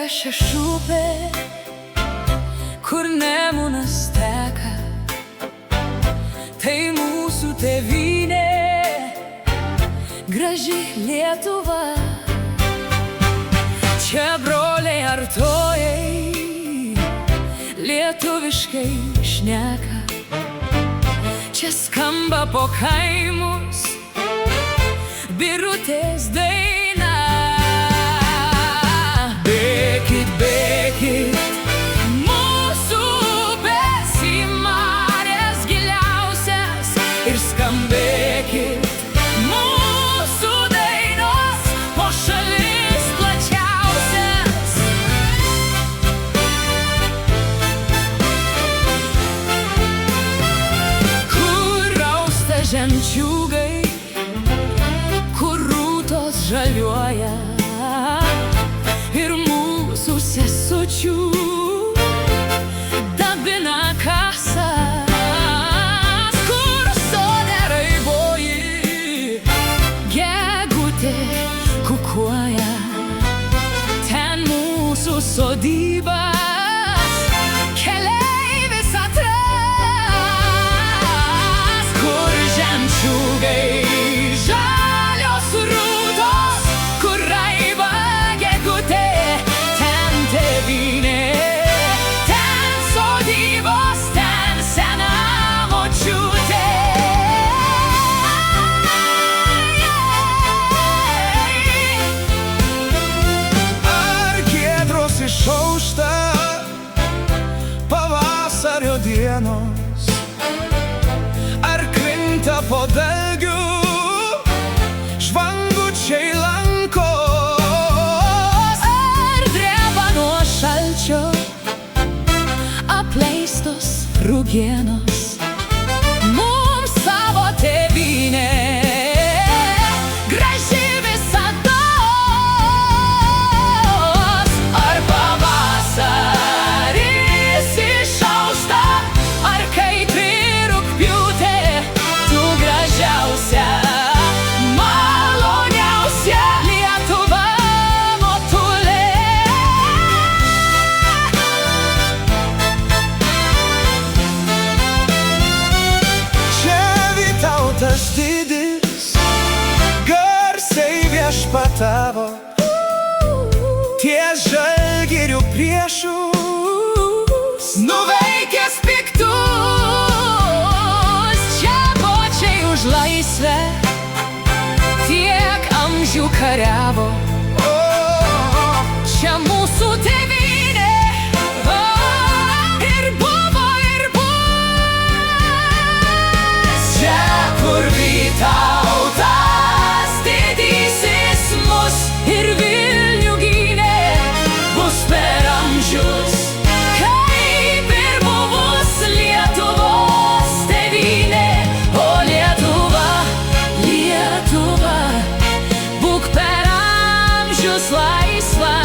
prieš upė, kur Nemunas teka, tai mūsų tėvynė, graži Lietuva. Čia broliai artojai lietuviškai šneka, čia skamba po kaimus Birutės daina. Bėkit, bėkit, mūsų upės į marės giliausias ir skambėkit, mūsų dainos po šalis plačiausias. Kur rausta žemčiūgai, kur rūtos žaliuoja, ir mūsų sesučių dabina kasas, kur sode raiboji gegutė kukuoja, ten mūsų sodybas keleivis atras, kur žemčiūgai žalios rūtos, kur raiba gegutė, ten tėvynė, ten sodybos, ten sena močiutė. Ar giedros išaušta pavasario dienos, ar krinta po dalgiu žvangučiai lankos, Ar dreba nuo šalčio apleistos rugienos, mums savo tėvynė graži visados. Ar pavasaris išaušta, ar kaitri rugpjūtė, tu gražiausia, maloniausia Lietuva motulė. čia Vytautas didis garsiai viešpatavo ties Žalgirių priešus, Nuveikęs piktus, čia bočiai už laisvę tiek amžių kariavo. Čia mūsų tėvynė ir buvo, ir bus. Čia, kur Vytautas didysis mus ir Vilnių gynė, bus per amžius, kaip ir buvus Lietuvos tėvynė. O Lietuva, Lietuva, būk per amžius laisva.